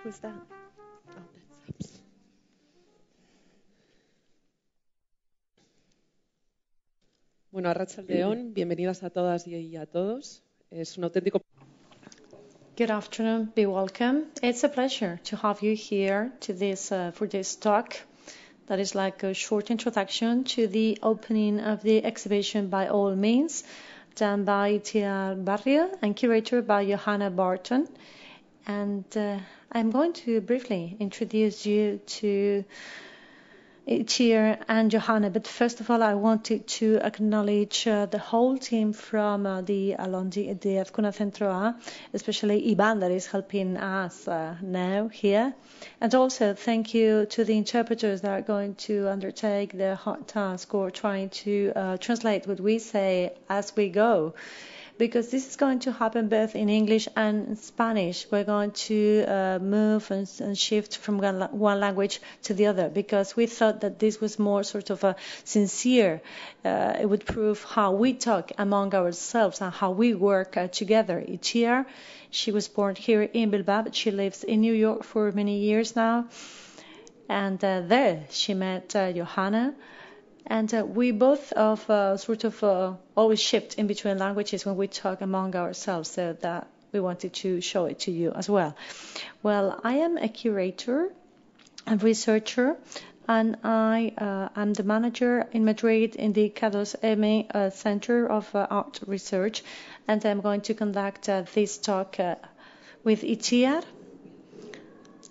was that? Oh, that's... Bueno, arratsaldeon, bienvenidas a todas y a todos. Es un auténtico... Good afternoon, be welcome. It's a pleasure to have you here to this for this talk. That is like a short introduction to the opening of the exhibition By All Means, done by Itziar Barrio and curated by Johanna Burton. And I'm going to briefly introduce you to Itziar and Johanna, but first of all, I wanted to acknowledge the whole team from the Azkuna Centro A, especially Ivan, that is helping us now here. And also thank you to the interpreters that are going to undertake the hard task or trying to translate what we say as we go. Because this is going to happen both in English and in Spanish. We're going to move and shift from one language to the other because we thought that this was more sort of a sincere. It would prove how we talk among ourselves and how we work together. Itziar, she was born here in Bilbao, but she lives in New York for many years now. And there she met Johanna. And we both always shift in between languages when we talk among ourselves, so that we wanted to show it to you as well. Well, I am a curator and researcher, and I am the manager in Madrid in the K2M Center of Art Research, and I'm going to conduct this talk with Itziar.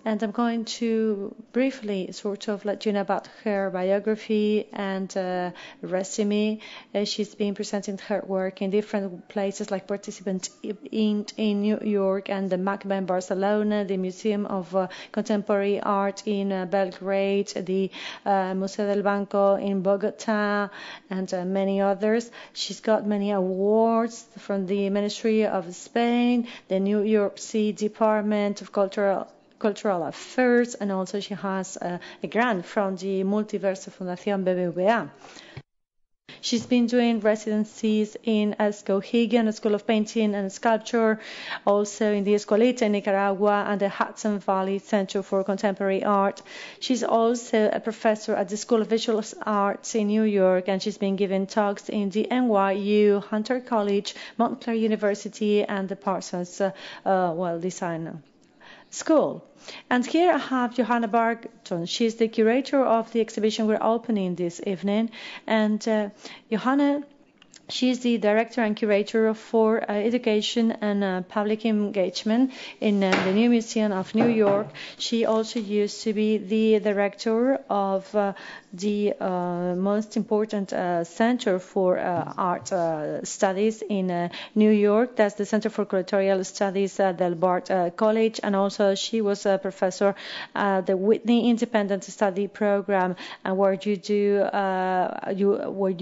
And I'm going to briefly sort of let you know about her biography and resume. She's been presenting her work in different places like participant in New York and the MACBA in Barcelona, the Museum of Contemporary Art in Belgrade, the Museo del Banco in Bogota, and many others. She's got many awards from the Ministry of Spain, the New York City Department of Cultural Affairs, and also she has a grant from the Multiverso Fundación BBVA. She's been doing residencies in Skowhegan, a School of Painting and Sculpture, also in the Escuelita in Nicaragua and the Hudson Valley Center for Contemporary Art. She's also a professor at the School of Visual Arts in New York, and she's been giving talks in the NYU, Hunter College, Montclair University, and the Parsons Design School. And here I have Johanna Burton. She's the curator of the exhibition we're opening this evening. And Johanna, she's the director and curator for education and public engagement in the New Museum of New York. She also used to be the director of the most important center for art studies in New York. That's the Center for Curatorial Studies del Bard College. And also she was a professor at the Whitney Independent Study Program, and where you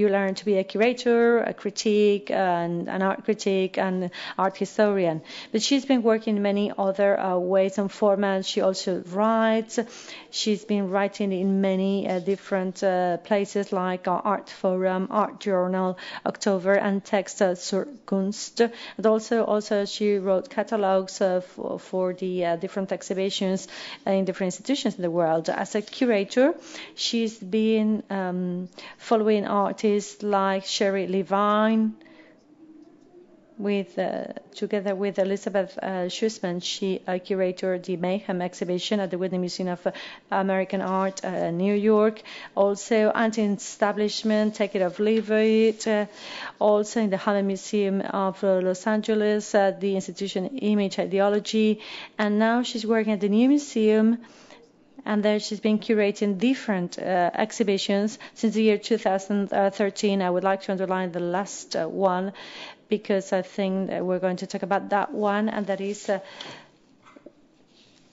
learn to be a curator, a critique, and an art critic, and art historian. But she's been working in many other ways and formats. She also writes. She's been writing in many different places like Art Forum, Art Journal, October, and Text zur Kunst. And also she wrote catalogs for the different exhibitions in different institutions in the world. As a curator, she's been following artists like Sherry Levine. Together with Elizabeth Schussman, she curated the Mayhem exhibition at the Whitney Museum of American Art, New York. Also, Anti-Establishment, Take It or Leave It. Also in the Hammond Museum of Los Angeles, the institution Image Ideology. And now she's working at the New Museum. And there she's been curating different exhibitions since the year 2013. I would like to underline the last one, because I think that we're going to talk about that one, and that is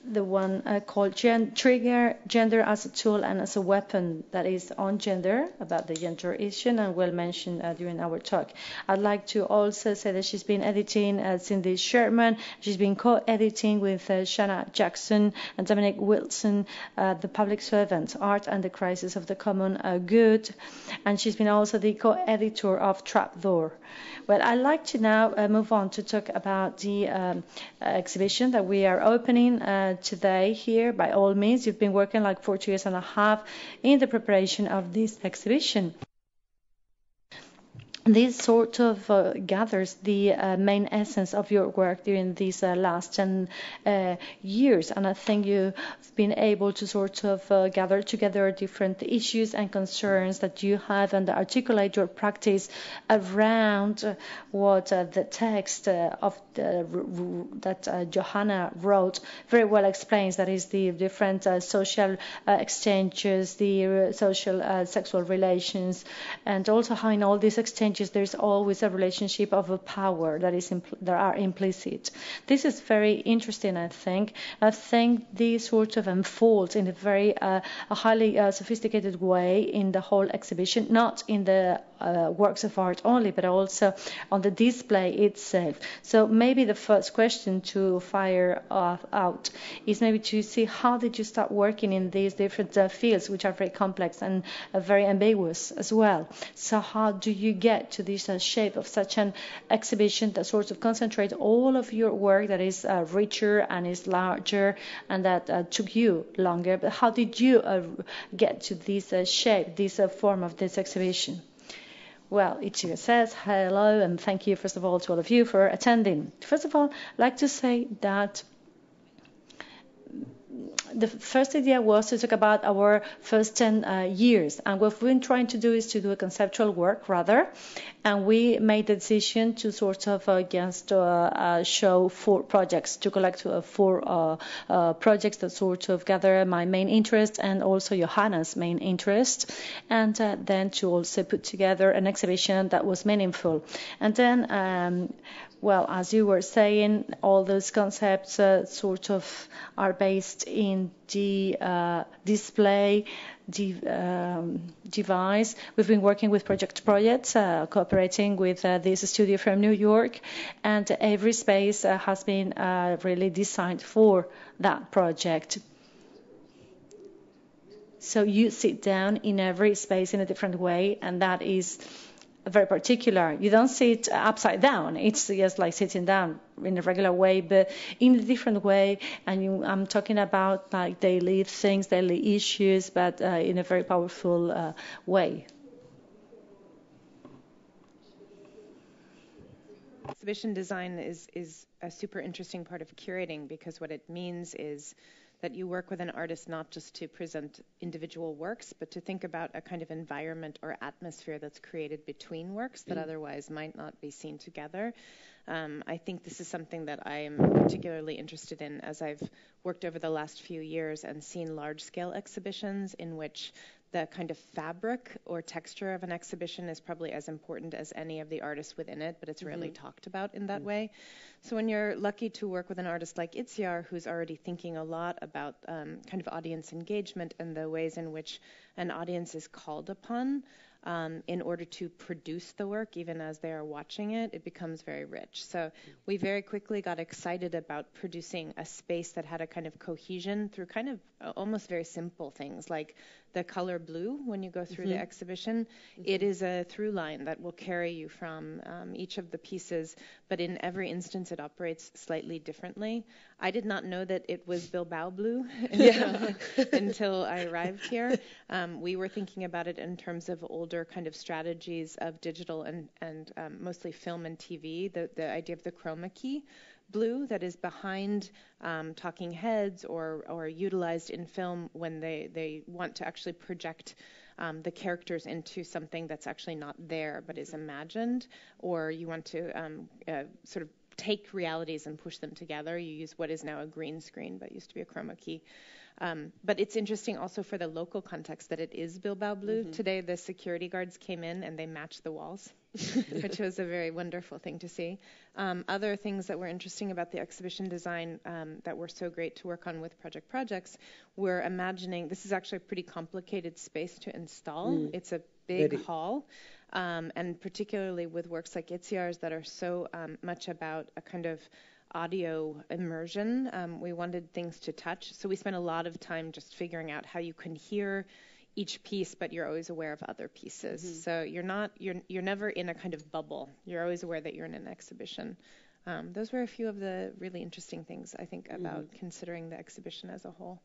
the one called Trigger Gender as a Tool and as a Weapon, that is on gender, about the gender issue, and we'll mention during our talk. I'd like to also say that she's been editing Cindy Sherman. She's been co-editing with Shanna Jackson and Dominic Wilson, The Public Servant, Art and the Crisis of the Common Good. And she's been also the co-editor of Trapdoor. Well, I'd like to now move on to talk about the exhibition that we are opening today here. By all means, you've been working like for 2.5 years in the preparation of this exhibition. This sort of gathers the main essence of your work during these last 10 years, and I think you've been able to sort of gather together different issues and concerns that you have and articulate your practice around what the text of that Johanna wrote very well explains. That is the different social exchanges, the social sexual relations, and also how in all these exchanges there's always a relationship of a power that are implicit. This is very interesting, I think. I think this sort of unfolds in a very a highly sophisticated way in the whole exhibition, not in the works of art only, but also on the display itself. So maybe the first question to fire out is maybe to see how did you start working in these different fields, which are very complex and very ambiguous as well. So how do you get to this shape of such an exhibition that sort of concentrates all of your work that is richer and is larger and that took you longer? But how did you get to this shape, this form of this exhibition? Well, Itziar says hello and thank you, first of all, to all of you for attending. First of all, I'd like to say that the first idea was to talk about our first 10 years, and what we've been trying to do is to do a conceptual work rather, and we made the decision to sort of show 4 projects, to collect 4 projects that sort of gather my main interest and also Johanna's main interest, and then to also put together an exhibition that was meaningful. And then well, as you were saying, all those concepts sort of are based in the display device. We've been working with projects, cooperating with this studio from New York, and every space has been really designed for that project. So you sit down in every space in a different way, and that is very particular. You don't sit upside down. It's just like sitting down in a regular way, but in a different way. And I'm talking about like daily things, daily issues, but in a very powerful way. Exhibition design is a super interesting part of curating, because what it means is that you work with an artist not just to present individual works, but to think about a kind of environment or atmosphere that's created between works that otherwise might not be seen together. I think this is something that I'm particularly interested in as I've worked over the last few years and seen large-scale exhibitions in which the kind of fabric or texture of an exhibition is probably as important as any of the artists within it, but it's rarely talked about in that way. So when you're lucky to work with an artist like Itziar, who's already thinking a lot about kind of audience engagement and the ways in which an audience is called upon in order to produce the work, even as they are watching it, it becomes very rich. So we very quickly got excited about producing a space that had a kind of cohesion through kind of almost very simple things, like the color blue when you go through the exhibition. It is a through line that will carry you from each of the pieces, but in every instance it operates slightly differently. I did not know that it was Bilbao blue until I arrived here. We were thinking about it in terms of older kind of strategies of digital and mostly film and TV, the idea of the chroma key blue that is behind talking heads or utilized in film when they want to actually project the characters into something that's actually not there but is imagined, or you want to sort of take realities and push them together. You use what is now a green screen but used to be a chroma key. But it's interesting also for the local context that it is Bilbao blue. Today the security guards came in and they matched the walls, which was a very wonderful thing to see. Other things that were interesting about the exhibition design that were so great to work on with projects, we're imagining, this is actually a pretty complicated space to install. It's a big hall. And particularly with works like Itziar's that are so much about a kind of audio immersion, we wanted things to touch. So we spent a lot of time just figuring out how you can hear each piece, but you're always aware of other pieces. So you're never in a kind of bubble. You're always aware that you're in an exhibition. Those were a few of the really interesting things, I think, about considering the exhibition as a whole.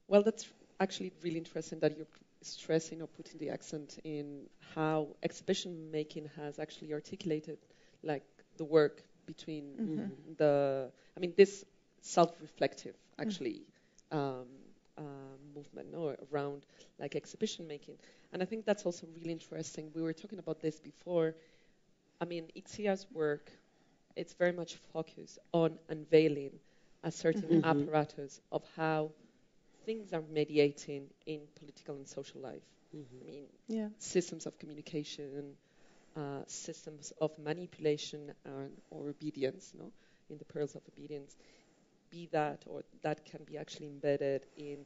Well, that's actually really interesting that you're stressing or putting the accent in how exhibition making has actually articulated like the work between this self-reflective actually movement around like exhibition making. And I think that's also really interesting. We were talking about this before. I mean, Itziar's work, it's very much focused on unveiling a certain apparatus of how things are mediating in political and social life. I mean, systems of communication, systems of manipulation or obedience, in the pearls of obedience, be that or that can be actually embedded in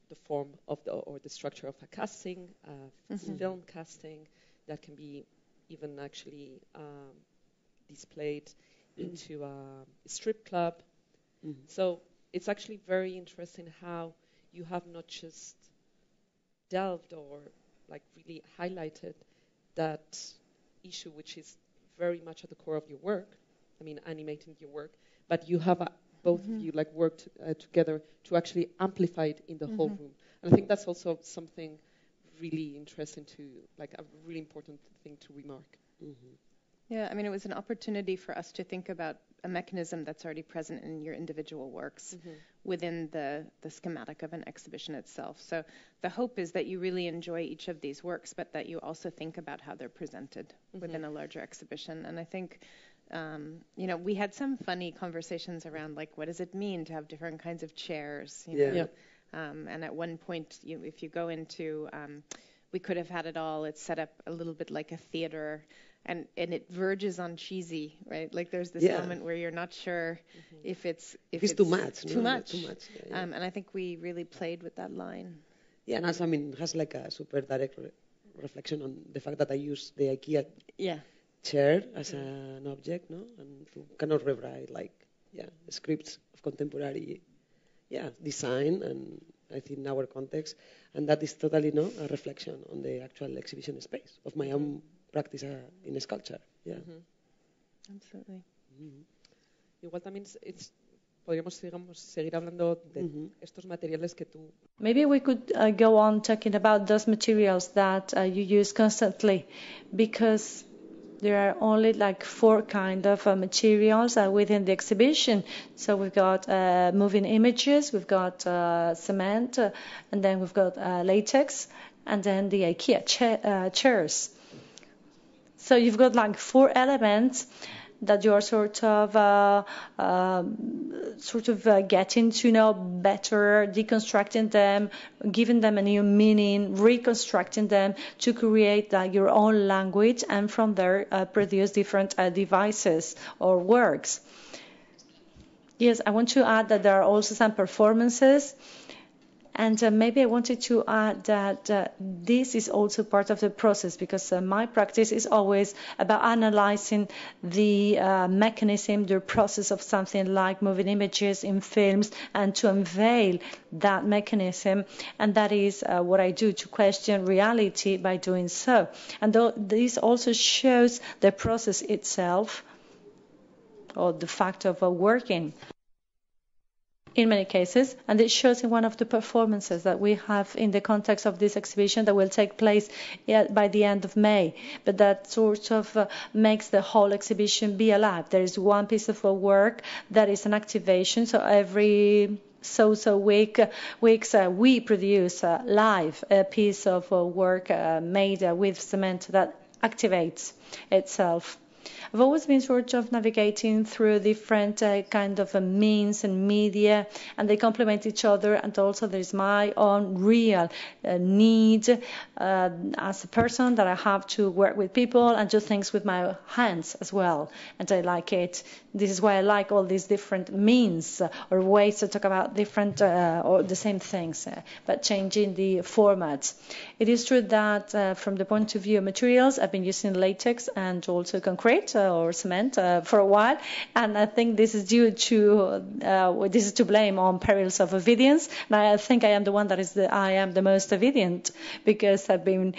the form of the structure of a casting, film casting, that can be even actually displayed into a strip club. So it's actually very interesting how you have not just delved or like really highlighted that issue, which is very much at the core of your work. I mean, animating your work, but you have both of you like worked together to actually amplify it in the whole room. And I think that's also something really interesting to, like a really important thing to remark. Yeah, I mean, it was an opportunity for us to think about a mechanism that's already present in your individual works within the schematic of an exhibition itself. So the hope is that you really enjoy each of these works, but that you also think about how they're presented within a larger exhibition. And I think, we had some funny conversations around, like, what does it mean to have different kinds of chairs? You know? And at one point, if you go into, we could have had it all, it's set up a little bit like a theater. And it verges on cheesy, right? Like there's this moment where you're not sure if it's too much. Too much. Yeah. And I think we really played with that line. Yeah, and also, I mean, it has like a super direct reflection on the fact that I use the IKEA chair as an object, and to kind of rewrite scripts of contemporary design, and I think in our context, and that is totally a reflection on the actual exhibition space of my own practice in sculpture. Absolutely. Igual también podríamos seguir hablando de estos materiales que tú. Maybe we could go on talking about those materials that you use constantly, because there are only like 4 kind of materials within the exhibition. So we've got moving images, we've got cement, and then we've got latex, and then the IKEA chairs. So you've got like 4 elements that you're sort of getting to know better, deconstructing them, giving them a new meaning, reconstructing them to create your own language, and from there produce different devices or works. Yes, I want to add that there are also some performances. And maybe I wanted to add that this is also part of the process, because my practice is always about analyzing the mechanism, the process of something like moving images in films, and to unveil that mechanism. And that is what I do, to question reality by doing so. And this also shows the process itself, or the fact of working. In many cases, and it shows in one of the performances that we have in the context of this exhibition that will take place by the end of May. But that sort of makes the whole exhibition be alive. There is one piece of work that is an activation. So every weeks we produce live a piece of work made with cement that activates itself. I've always been sort of navigating through different kind of means and media, and they complement each other. And also there's my own real need as a person that I have to work with people and do things with my hands as well. And I like it. This is why I like all these different means or ways to talk about different or the same things, but changing the format. It is true that from the point of view of materials, I've been using latex and also concrete or cement for a while, and I think this is due to this is to blame on perils of obedience. And I think I am the one that I am the most obedient, because I've been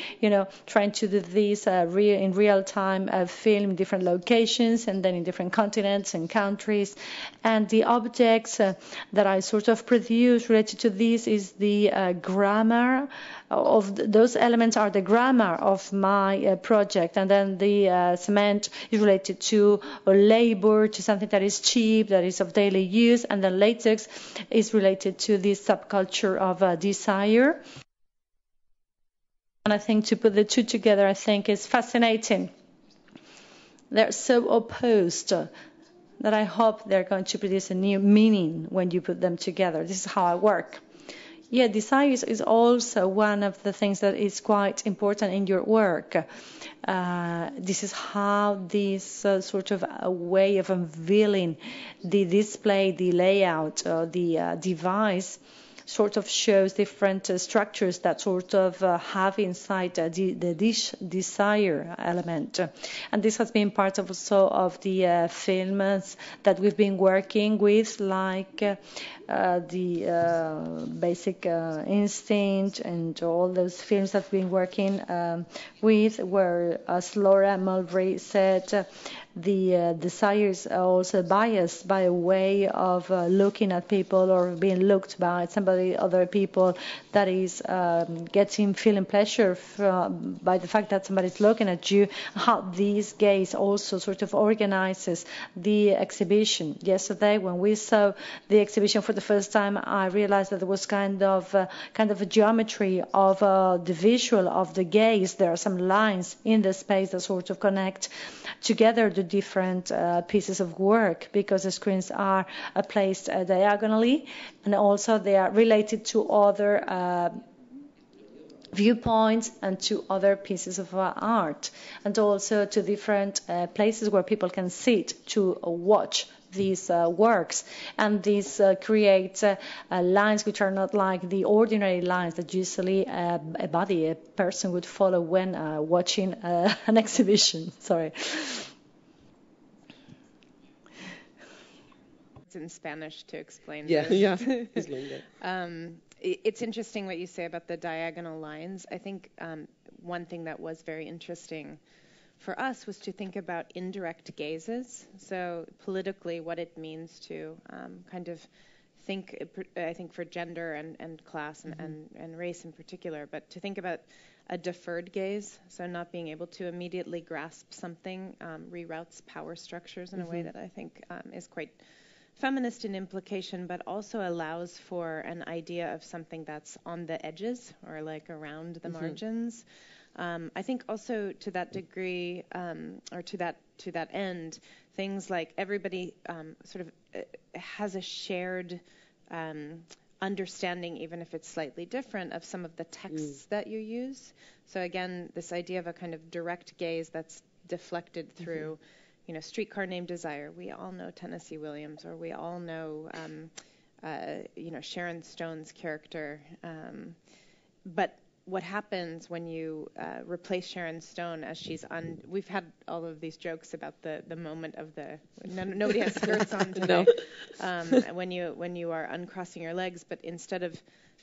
trying to do this in real time, film different locations and then in different continents and countries, and the objects that I sort of produce related to this is the grammar of those elements are the grammar of my project, and then the cement is related to labor, to something that is cheap, that is of daily use, and then latex is related to this subculture of desire. And I think to put the two together, I think is fascinating. They're so opposed that I hope they're going to produce a new meaning when you put them together. This is how I work. Yeah, desire is also one of the things that is quite important in your work. This is how this sort of a way of unveiling the display, the layout, the device sort of shows different structures that sort of have inside the desire element. And this has been part also of the films that we've been working with, like the Basic Instinct and all those films that we've been working with, where, as Laura Mulvey said, the desires are also biased by a way of looking at people or being looked by other people, that is feeling pleasure by the fact that somebody's looking at you. How this gaze also sort of organizes the exhibition. Yesterday, when we saw the exhibition for the first time, I realized that there was kind of a geometry of the visual of the gaze. There are some lines in the space that sort of connect together the different pieces of work, because the screens are placed diagonally, and also they are related to other viewpoints and to other pieces of art, and also to different places where people can sit to watch these works. And this creates lines which are not like the ordinary lines that usually a person would follow when watching an exhibition. Sorry. It's in Spanish to explain. Yeah, this. yeah. It's longer. It's interesting what you say about the diagonal lines. I think one thing that was very interesting for us was to think about indirect gazes. So politically, what it means to kind of think, I think for gender and class and race in particular, but to think about a deferred gaze, so not being able to immediately grasp something, reroutes power structures in a way that I think is quite feminist in implication, but also allows for an idea of something that's on the edges or like around the margins. I think also to that degree, or to that end, things like everybody sort of has a shared understanding, even if it's slightly different, of some of the texts that you use. So again, this idea of a kind of direct gaze that's deflected through, Streetcar Named Desire. We all know Tennessee Williams, or we all know, Sharon Stone's character. But what happens when you replace Sharon Stone as she's we've had all of these jokes about the moment of nobody has skirts on today. No. When you are uncrossing your legs, but instead of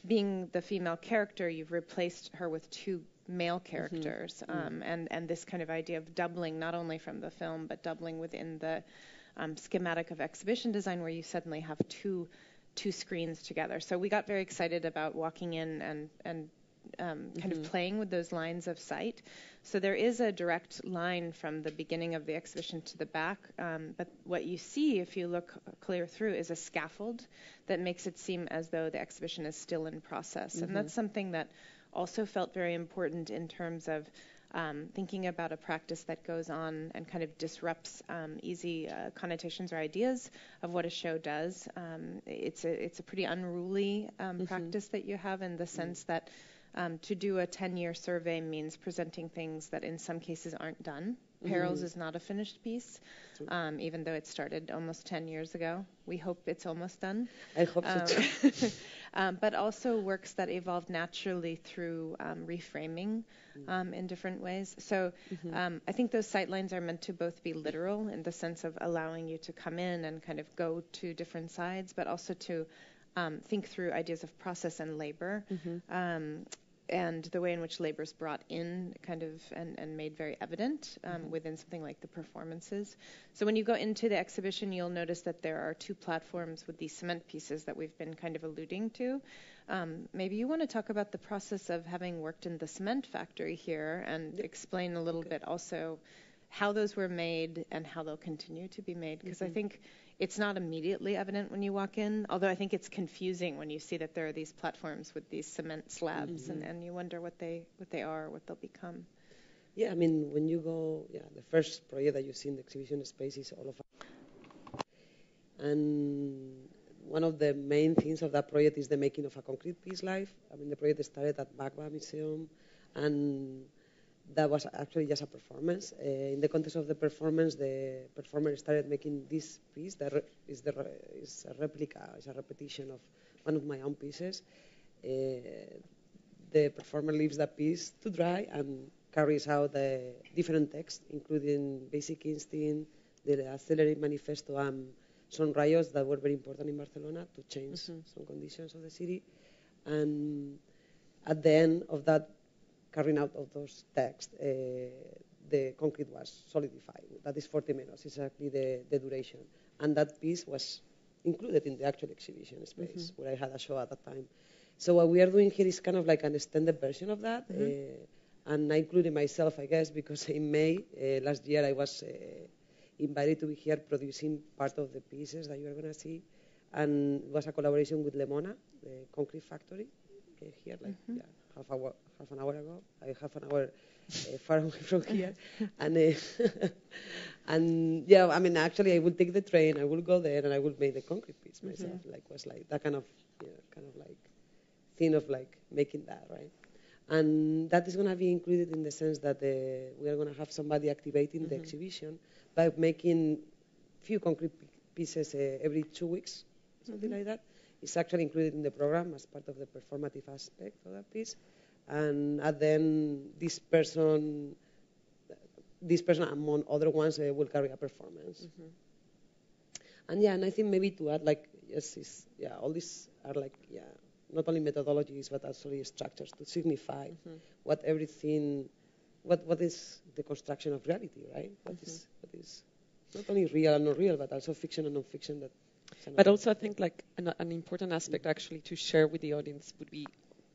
being the female character, you've replaced her with two male characters, and this kind of idea of doubling, not only from the film, but doubling within the schematic of exhibition design, where you suddenly have two screens together. So we got very excited about walking in and kind of playing with those lines of sight. So there is a direct line from the beginning of the exhibition to the back, but what you see, if you look clear through, is a scaffold that makes it seem as though the exhibition is still in process. And that's something that also felt very important in terms of thinking about a practice that goes on and kind of disrupts easy connotations or ideas of what a show does. It's a pretty unruly practice that you have, in the sense that to do a 10-year survey means presenting things that in some cases aren't done. Perils is not a finished piece, even though it started almost 10 years ago. We hope it's almost done. I hope so too. but also works that evolved naturally through reframing in different ways. So I think those sightlines are meant to both be literal in the sense of allowing you to come in and kind of go to different sides, but also to think through ideas of process and labor. And the way in which labor is brought in kind of and made very evident within something like the performances. So when you go into the exhibition, you'll notice that there are two platforms with these cement pieces that we've been kind of alluding to. Maybe you want to talk about the process of having worked in the cement factory here and explain a little bit also how those were made and how they'll continue to be made, because I think it's not immediately evident when you walk in, although I think it's confusing when you see that there are these platforms with these cement slabs and you wonder what they are, what they'll become. Yeah, I mean, when you go, the first project that you see in the exhibition space is all of us. And one of the main things of that project is the making of a concrete piece live. I mean, the project started at Bagba Museum, and that was actually just a performance. In the context of the performance, the performer started making this piece that is a replica, is a repetition of one of my own pieces. The performer leaves that piece to dry and carries out the different texts, including Basic Instinct, the Accelerate Manifesto, and some riots that were very important in Barcelona to change some conditions of the city. And at the end of that carrying out of those texts, the concrete was solidified. That is 40 minutes, exactly the duration. And that piece was included in the actual exhibition space where I had a show at that time. So what we are doing here is kind of like an extended version of that. And I included myself, I guess, because in May last year I was invited to be here producing part of the pieces that you are going to see. And it was a collaboration with Lemona, the concrete factory, here, like half an hour ago. I half an hour far away from here, and yeah, I mean, actually, I will take the train, I will go there, and I will make the concrete piece myself. Like was like that kind of like thing of like making that, right? And that is going to be included in the sense that we are going to have somebody activating the exhibition by making few concrete pieces every 2 weeks, something like that. It's actually included in the program as part of the performative aspect of that piece. And then this person among other ones will carry a performance. And and I think maybe to add, like, all these are like, not only methodologies but actually structures to signify what is the construction of reality, right? What is not only real and not real, but also fiction and non-fiction. But also I think like an important aspect actually to share with the audience would be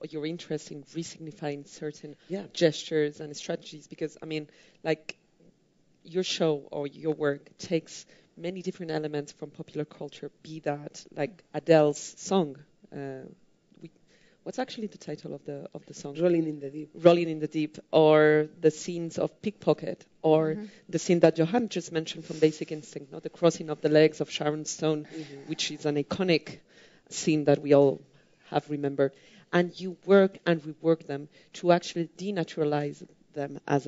your interest in re-signifying certain gestures and strategies, because I mean, like, your show or your work takes many different elements from popular culture, be that like Adele's song. What's actually the title of the song? Rolling in the Deep. Rolling in the Deep, or the scenes of Pickpocket, or the scene that Johanna just mentioned from Basic Instinct, the crossing of the legs of Sharon Stone, which is an iconic scene that we all have remembered. And you work and rework them to actually denaturalize them as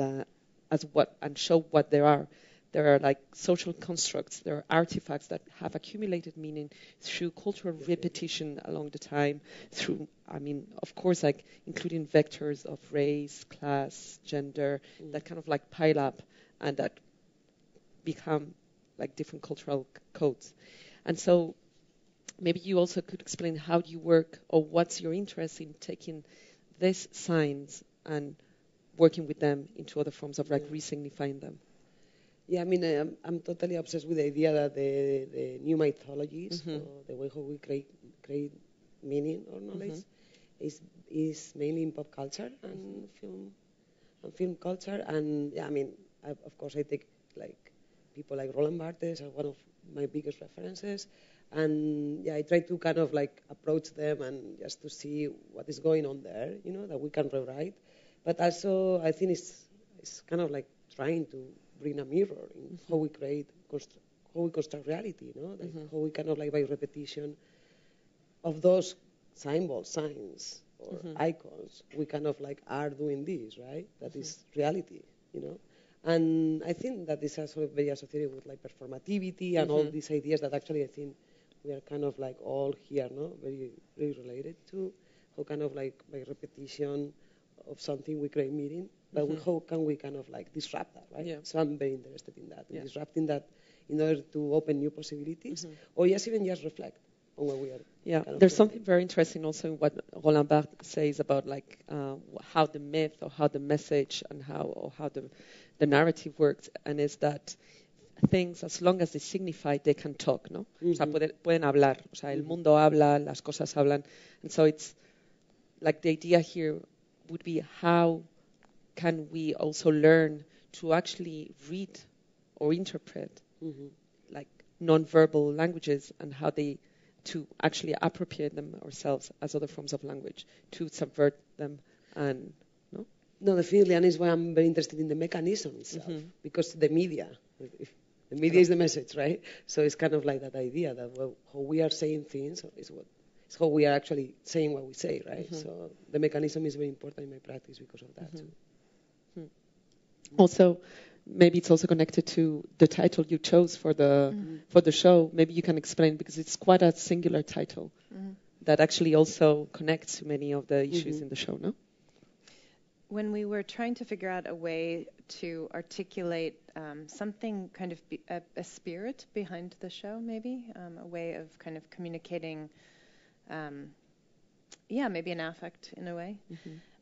what, and show what they are. There are like social constructs, there are artifacts that have accumulated meaning through cultural repetition along the time, through, I mean, of course, like including vectors of race, class, gender, that kind of like pile up and that become like different cultural codes. And so maybe you also could explain how you work, or what's your interest in taking these signs and working with them into other forms of like re-signifying them. Yeah, I mean, I'm totally obsessed with the idea that the new mythologies, or the way how we create meaning or knowledge, is mainly in pop culture and film culture. And yeah, I mean, of course, I take like people like Roland Barthes as one of my biggest references, and I try to kind of like approach them and just to see what is going on there, that we can rewrite. But also, I think it's kind of like trying to bring a mirror in how we how we construct reality, like how we kind of like by repetition of those symbols, signs, or icons, we kind of like are doing this, right? That is reality, And I think that is also very associated with like performativity and all these ideas that actually I think we are kind of like all here, no? Very, very related to how kind of like by repetition of something we create meaning, but how can we kind of like disrupt that, right? Yeah. So I'm very interested in that, in disrupting that in order to open new possibilities, or just even just reflect on what we are. Yeah, kind of there's doing. something very interesting also in what Roland Barthes says about like how the myth or how the message and how the narrative works, and is that things, as long as they signify, they can talk, ¿no? O sea, pueden hablar. O sea, el mundo habla, las cosas hablan. And so it's like the idea here would be, how can we also learn to actually read or interpret like non-verbal languages, and how they to actually appropriate them ourselves as other forms of language, to subvert them, and No, definitely, and it's why I'm very interested in the mechanism itself, because the media is the message, right? So it's kind of like that idea that how we are saying things is how we are actually saying what we say, right? So the mechanism is very important in my practice because of that too. Also, maybe it's also connected to the title you chose for the show. Maybe you can explain, because it's quite a singular title that actually also connects to many of the issues in the show, no? When we were trying to figure out a way to articulate something kind of a spirit behind the show, maybe a way of kind of communicating, maybe an affect in a way.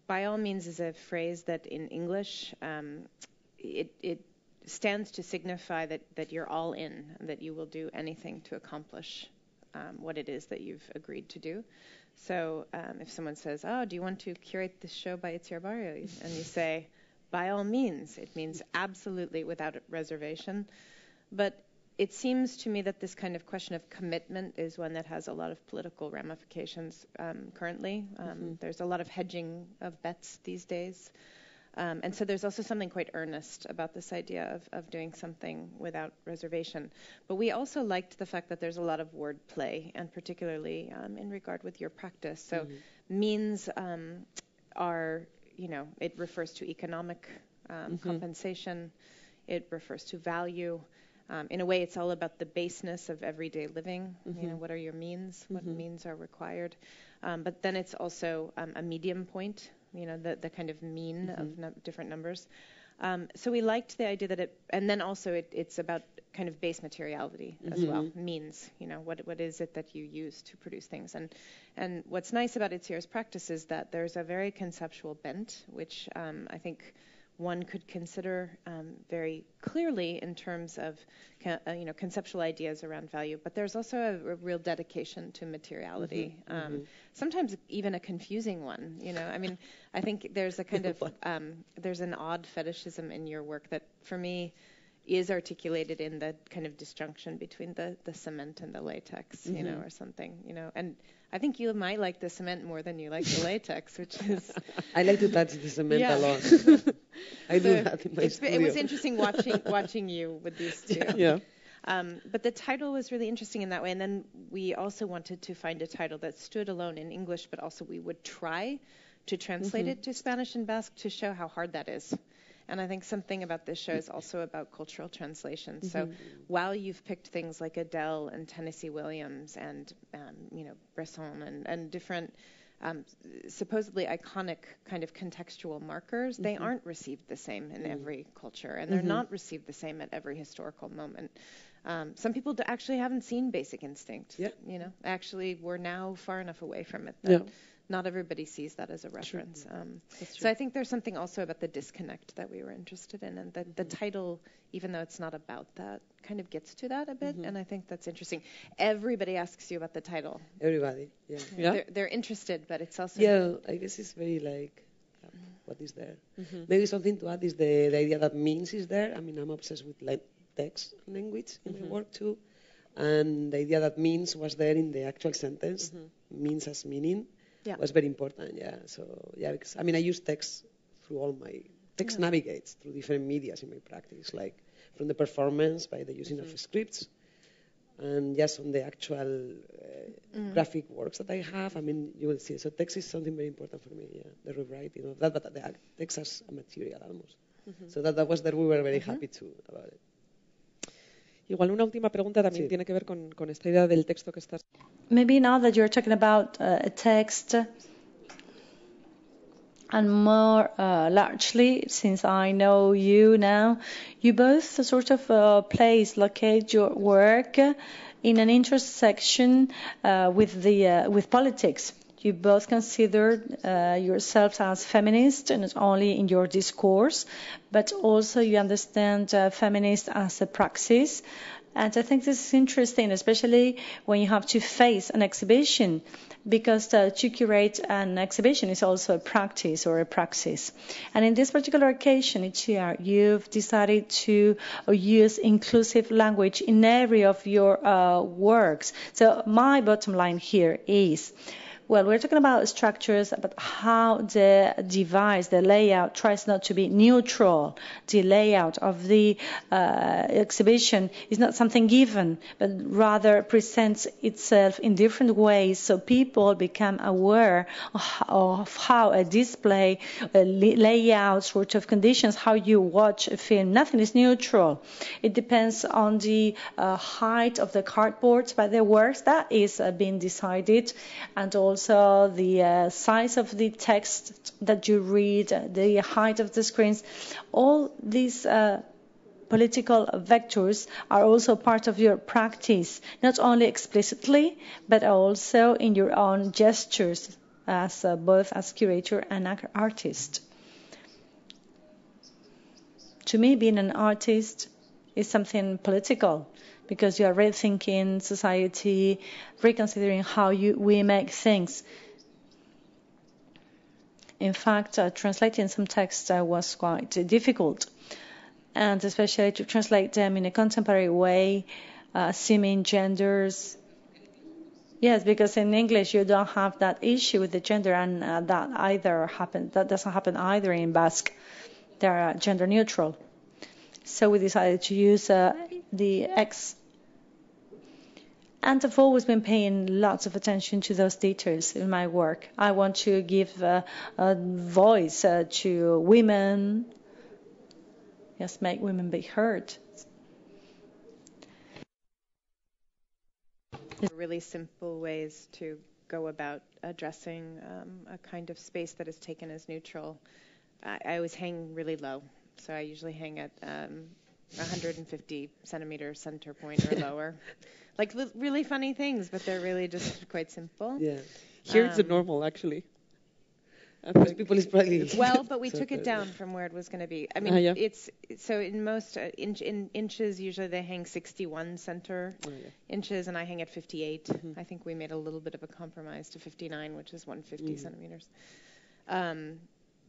By all means is a phrase that in English it stands to signify that you're all in, that you will do anything to accomplish what it is that you've agreed to do. So if someone says, "Oh, do you want to curate this show by Itziar Barrio?" and you say, "By all means," it means absolutely, without reservation. But it seems to me that this kind of question of commitment is one that has a lot of political ramifications currently. There's a lot of hedging of bets these days. And so there's also something quite earnest about this idea of doing something without reservation. But we also liked the fact that there's a lot of wordplay, and particularly in regard with your practice. So means are, it refers to economic compensation. It refers to value. In a way, it's all about the baseness of everyday living. What are your means? What means are required? But then it's also a medium point, the kind of mean of different numbers. So we liked the idea that and then also it's about kind of base materiality as well. Means, what is it that you use to produce things? And what's nice about Itziar's practice is that there's a very conceptual bent, which I think one could consider very clearly in terms of conceptual ideas around value, but there's also a real dedication to materiality. Sometimes even a confusing one. I think there's a kind of there's an odd fetishism in your work that for me is articulated in the kind of disjunction between the cement and the latex, or something, and I think you might like the cement more than you like the latex, which is... I like to touch the cement a lot. I do that in my studio. It was interesting watching you with these two. Yeah. But the title was really interesting in that way. And then we also wanted to find a title that stood alone in English, but also we would try to translate it to Spanish and Basque to show how hard that is. And I think something about this show is also about cultural translation. So while you've picked things like Adele and Tennessee Williams and Bresson and different supposedly iconic kind of contextual markers, they aren't received the same in every culture, and they're not received the same at every historical moment. Some people actually haven't seen Basic Instinct. Actually, we're now far enough away from it that not everybody sees that as a reference. So I think there's something also about the disconnect that we were interested in, and that the title, even though it's not about that, kind of gets to that a bit, and I think that's interesting. Everybody asks you about the title. Everybody, yeah. They're interested, but it's also... Yeah, I guess it's very like, what is there? Maybe something to add is the idea that means is there. I mean, I'm obsessed with text language in my work too, and the idea that means was there in the actual sentence, means as meaning. Was very important, So, because, I use text through all my... Text navigates through different medias in my practice, like from the performance by the using of scripts, and just on the actual graphic works that I have. You will see. So text is something very important for me, the rewriting of that, but the text as a material almost. So that was that we were very happy too about it. Igual una última pregunta también tiene que ver con esta idea del texto que estás. Maybe now that you're talking about a text, and more largely, since I know you now, you both sort of locate your work in an intersection with politics. You both consider yourselves as feminist, and not only in your discourse, but also you understand feminist as a praxis. And I think this is interesting, especially when you have to face an exhibition, because to curate an exhibition is also a practice or a praxis. And in this particular occasion, Itziar, you've decided to use inclusive language in every of your works. So my bottom line here is, well, we're talking about structures, but how the device, the layout, tries not to be neutral. The layout of the exhibition is not something given, but rather presents itself in different ways, so people become aware of how a display, a layout, sort of conditions, how you watch a film. Nothing is neutral. It depends on the height of the cardboards by the works. That is being decided, and also the size of the text that you read, the height of the screens. All these political vectors are also part of your practice, not only explicitly, but also in your own gestures as both as curator and artist. To me, being an artist is something political, because you are rethinking society, reconsidering how we make things. In fact, translating some texts was quite difficult, and especially to translate them in a contemporary way, assuming genders. Yes, because in English you don't have that issue with the gender, and that doesn't happen either in Basque. They are gender neutral. So we decided to use the X. And I've always been paying lots of attention to those details in my work. I want to give a voice to women. Yes, make women be heard. Really simple ways to go about addressing a kind of space that is taken as neutral. I always hang really low. So I usually hang at 150 centimeter center point or lower. Like really funny things, but they're really just quite simple. Yeah. Here it's normal, actually. Most people is probably... Well, but we took it down from where it was going to be. I mean, it's... So in most in inches, usually they hang 61 center inches, and I hang at 58. Mm-hmm. I think we made a little bit of a compromise to 59, which is 150 centimeters.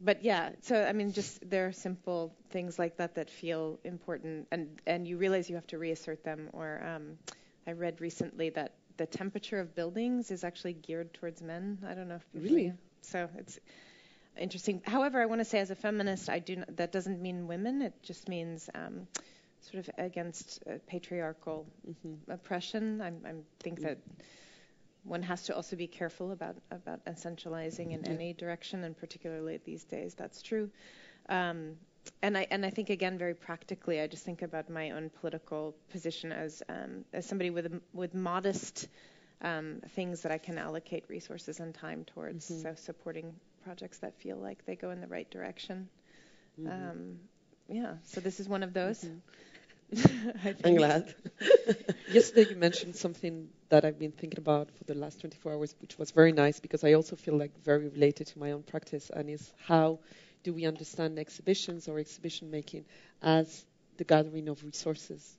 But yeah, so I mean, just there are simple things like that feel important, and you realize you have to reassert them. Or I read recently that the temperature of buildings is actually geared towards men. I don't know if people really. So it's interesting. However, I want to say, as a feminist, that doesn't mean women. It just means sort of against patriarchal oppression. I think that one has to also be careful about essentializing in any direction, and particularly these days, that's true. And I think, again, very practically, I just think about my own political position as somebody with modest things that I can allocate resources and time towards. So supporting projects that feel like they go in the right direction. So this is one of those. I'm glad. Yesterday you mentioned something that I've been thinking about for the last 24 hours, which was very nice, because I also feel like very related to my own practice, and is how do we understand exhibitions or exhibition making as the gathering of resources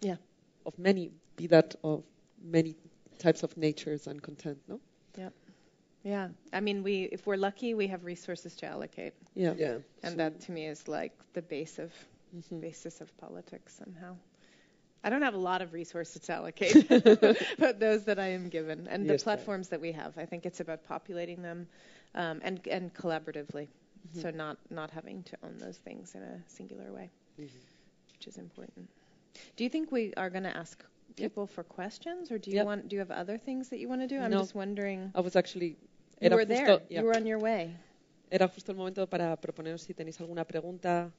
of many, be that of many types of natures and content, no? Yeah. I mean, if we're lucky, we have resources to allocate. Yeah. And that to me is like the basis of politics somehow. I don't have a lot of resources to allocate, but those that I am given, and the platforms that we have, I think it's about populating them and collaboratively. So not having to own those things in a singular way, which is important. Do you think we are going to ask people for questions, or do you have other things that you want to do? I'm just wondering. I was actually... You were there. You were on your way. Era justo el momento para proponeros si tenéis alguna pregunta.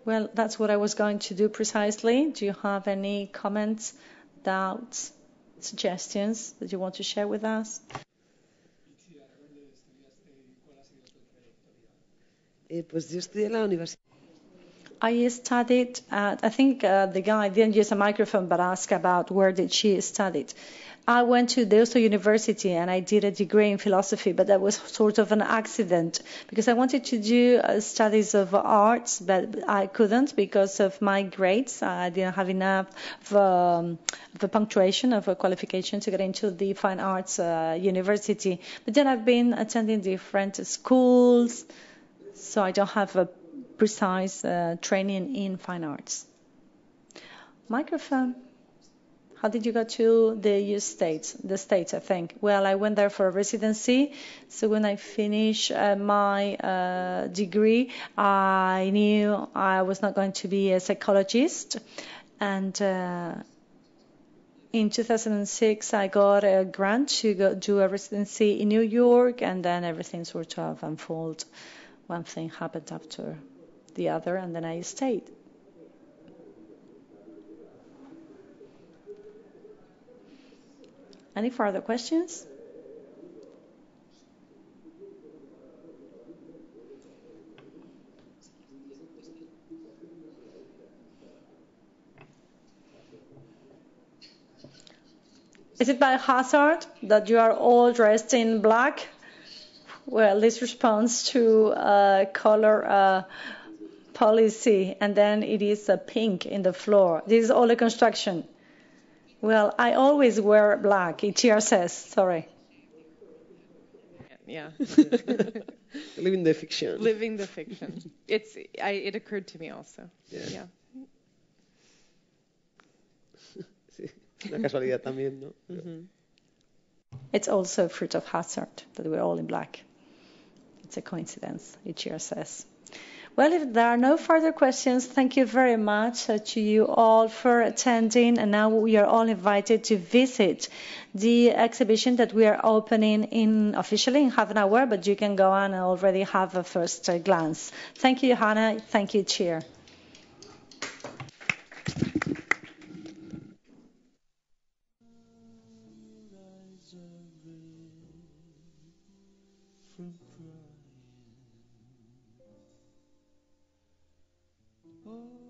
Well, that's what I was going to do precisely. Do you have any comments, doubts, suggestions that you want to share with us? Pues yo estudié en la universidad. I studied I think the guy didn't use a microphone but asked about where did she study. I went to Deusto University and I did a degree in philosophy, but that was sort of an accident because I wanted to do studies of arts, but I couldn't because of my grades. I didn't have enough of a punctuation, of a qualification to get into the fine arts university. But then I've been attending different schools, so I don't have a precise training in fine arts. Microphone. How did you go to the States? The States, I think. Well, I went there for a residency. So when I finished my degree, I knew I was not going to be a psychologist. And in 2006, I got a grant to go do a residency in New York, and then everything sort of unfolded. One thing happened after the other, and then I stayed. Any further questions? Is it by hazard that you are all dressed in black? Well, this responds to color policy, and then it is pink in the floor. This is all a construction. Well, I always wear black. Itziar says, sorry. Yeah. Living the fiction. Living the fiction. It occurred to me also. Yeah. Sí, una casualidad también, ¿no? Mm-hmm. It's also a fruit of hazard that we're all in black. It's a coincidence, Itziar says. Well, if there are no further questions, thank you very much to you all for attending. And now we are all invited to visit the exhibition that we are opening officially in half an hour, but you can go on and already have a first glance. Thank you, Johanna. Thank you, Chair. Oh